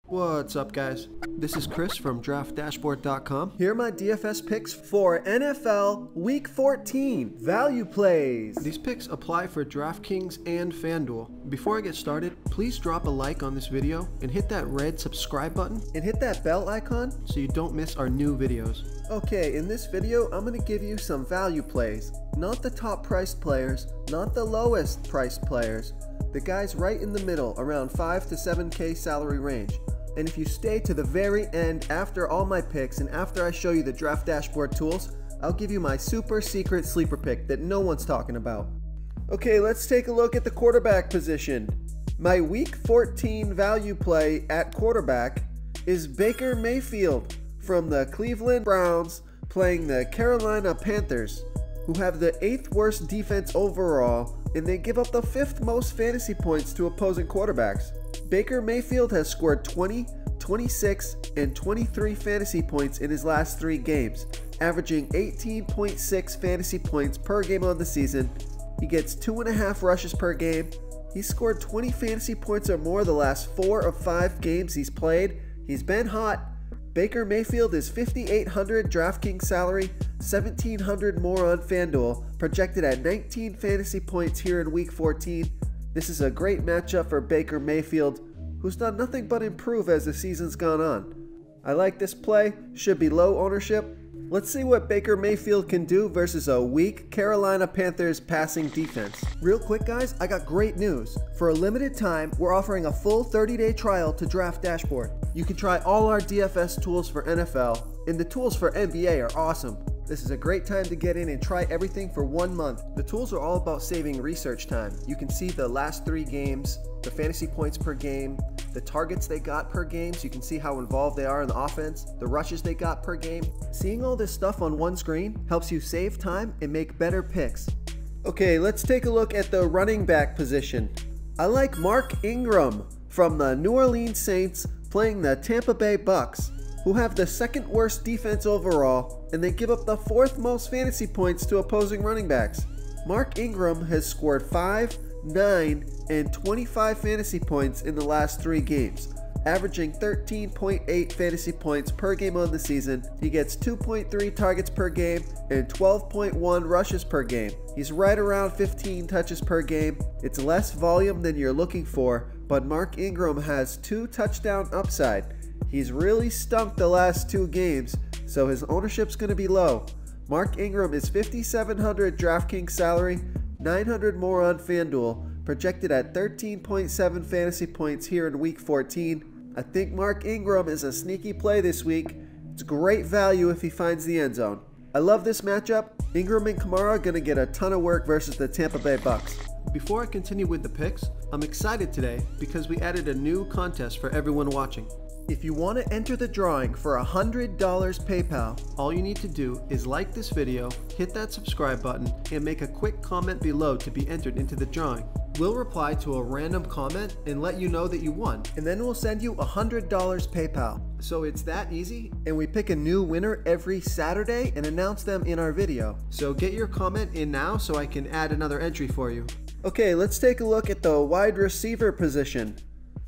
What's up, guys? This is Chris from DraftDashboard.com. Here are my DFS picks for NFL Week 14 value plays. These picks apply for DraftKings and FanDuel. Before I get started, please drop a like on this video and hit that red subscribe button and hit that bell icon so you don't miss our new videos. Okay, in this video, I'm going to give you some value plays. Not the top priced players, not the lowest priced players. The guys right in the middle, around 5 to 7K salary range. And if you stay to the very end after all my picks and after I show you the draft dashboard tools, I'll give you my super secret sleeper pick that no one's talking about. Okay, let's take a look at the quarterback position. My week 14 value play at quarterback is Baker Mayfield from the Cleveland Browns playing the Carolina Panthers, who have the 8th worst defense overall, and they give up the 5th most fantasy points to opposing quarterbacks. Baker Mayfield has scored 20, 26, and 23 fantasy points in his last 3 games, averaging 18.6 fantasy points per game on the season. He gets 2.5 rushes per game. He's scored 20 fantasy points or more the last 4 of 5 games he's played. He's been hot. Baker Mayfield is $5,800 DraftKings salary, $1,700 more on FanDuel, projected at 19 fantasy points here in Week 14. This is a great matchup for Baker Mayfield, who's done nothing but improve as the season's gone on. I like this play, should be low ownership. Let's see what Baker Mayfield can do versus a weak Carolina Panthers passing defense. Real quick, guys, I got great news. For a limited time, we're offering a full 30-day trial to Draft Dashboard. You can try all our DFS tools for NFL, and the tools for NBA are awesome. This is a great time to get in and try everything for 1 month. The tools are all about saving research time. You can see the last 3 games, the fantasy points per game, the targets they got per game, so you can see how involved they are in the offense, the rushes they got per game. Seeing all this stuff on one screen helps you save time and make better picks. Okay, let's take a look at the running back position. I like Mark Ingram from the New Orleans Saints playing the Tampa Bay Bucks, who have the 2nd worst defense overall, and they give up the 4th most fantasy points to opposing running backs. Mark Ingram has scored 5, 9, and 25 fantasy points in the last 3 games, averaging 13.8 fantasy points per game on the season. He gets 2.3 targets per game and 12.1 rushes per game. He's right around 15 touches per game. It's less volume than you're looking for, but Mark Ingram has 2 touchdown upside. He's really stunk the last 2 games, so his ownership's going to be low. Mark Ingram is $5,700 DraftKings salary, $900 more on FanDuel, projected at 13.7 fantasy points here in Week 14. I think Mark Ingram is a sneaky play this week. It's great value if he finds the end zone. I love this matchup. Ingram and Kamara are going to get a ton of work versus the Tampa Bay Bucks. Before I continue with the picks, I'm excited today because we added a new contest for everyone watching. If you want to enter the drawing for $100 PayPal, all you need to do is like this video, hit that subscribe button, and make a quick comment below to be entered into the drawing. We'll reply to a random comment and let you know that you won, and then we'll send you $100 PayPal. So it's that easy, and we pick a new winner every Saturday and announce them in our video. So get your comment in now so I can add another entry for you. Okay, let's take a look at the wide receiver position.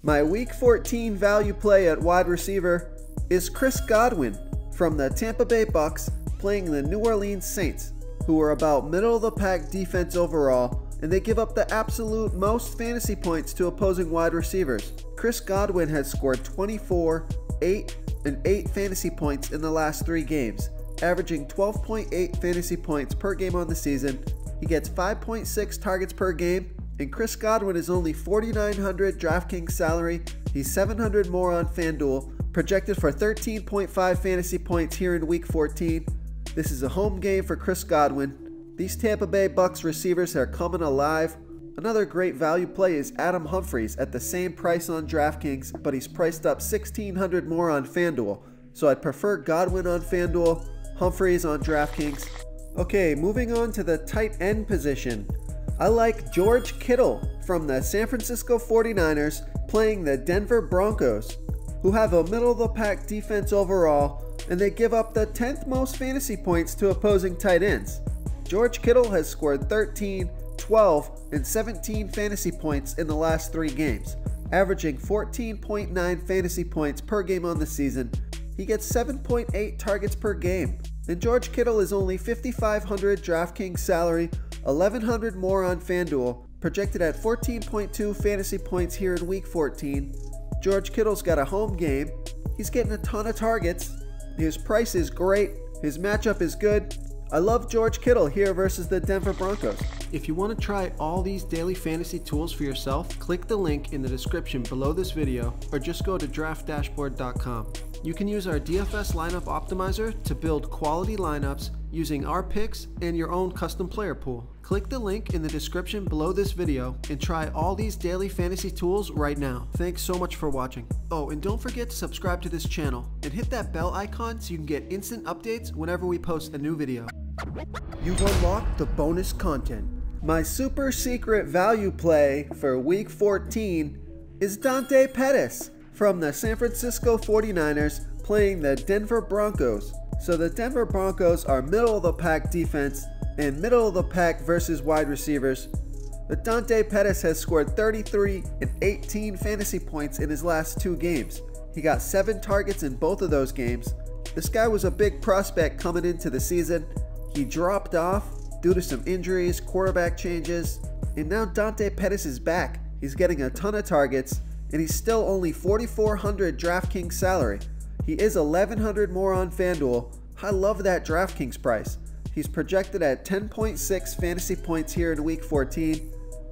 My Week 14 value play at wide receiver is Chris Godwin from the Tampa Bay Bucks playing the New Orleans Saints, who are about middle of the pack defense overall, and they give up the absolute most fantasy points to opposing wide receivers. Chris Godwin has scored 24, 8, and 8 fantasy points in the last 3 games, averaging 12.8 fantasy points per game on the season. He gets 5.6 targets per game, and Chris Godwin is only $4,900 DraftKings salary. He's $700 more on FanDuel, projected for 13.5 fantasy points here in Week 14. This is a home game for Chris Godwin. These Tampa Bay Bucks receivers are coming alive. Another great value play is Adam Humphries at the same price on DraftKings, but he's priced up $1,600 more on FanDuel. So I'd prefer Godwin on FanDuel, Humphries on DraftKings. Okay, moving on to the tight end position. I like George Kittel from the San Francisco 49ers playing the Denver Broncos, who have a middle-of-the-pack defense overall, and they give up the 10th most fantasy points to opposing tight ends. George Kittel has scored 13, 12, and 17 fantasy points in the last 3 games, averaging 14.9 fantasy points per game on the season. He gets 7.8 targets per game. And George Kittle is only $5,500 DraftKings salary, $1,100 more on FanDuel, projected at 14.2 fantasy points here in Week 14. George Kittle's got a home game. He's getting a ton of targets. His price is great. His matchup is good. I love George Kittle here versus the Denver Broncos. If you want to try all these daily fantasy tools for yourself, click the link in the description below this video or just go to draftdashboard.com. You can use our DFS lineup optimizer to build quality lineups using our picks and your own custom player pool. Click the link in the description below this video and try all these daily fantasy tools right now. Thanks so much for watching. Oh, and don't forget to subscribe to this channel and hit that bell icon so you can get instant updates whenever we post a new video. You've unlocked the bonus content. My super secret value play for Week 14 is Dante Pettis from the San Francisco 49ers playing the Denver Broncos. So the Denver Broncos are middle of the pack defense and middle of the pack versus wide receivers. But Dante Pettis has scored 33 and 18 fantasy points in his last 2 games. He got 7 targets in both of those games. This guy was a big prospect coming into the season. He dropped off due to some injuries, quarterback changes, and now Dante Pettis is back. He's getting a ton of targets, and he's still only $4,400 DraftKings salary. He is $1,100 more on FanDuel. I love that DraftKings price. He's projected at 10.6 fantasy points here in Week 14.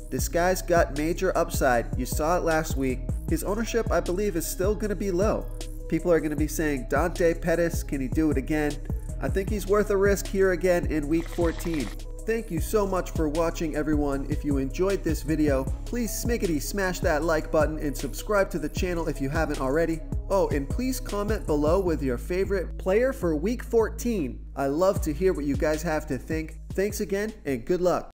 This guy's got major upside. You saw it last week. His ownership, I believe, is still going to be low. People are going to be saying, Dante Pettis, can he do it again? I think he's worth a risk here again in Week 14. Thank you so much for watching, everyone. If you enjoyed this video, please smiggity smash that like button and subscribe to the channel if you haven't already. Oh, and please comment below with your favorite player for Week 14. I love to hear what you guys have to think. Thanks again, and good luck.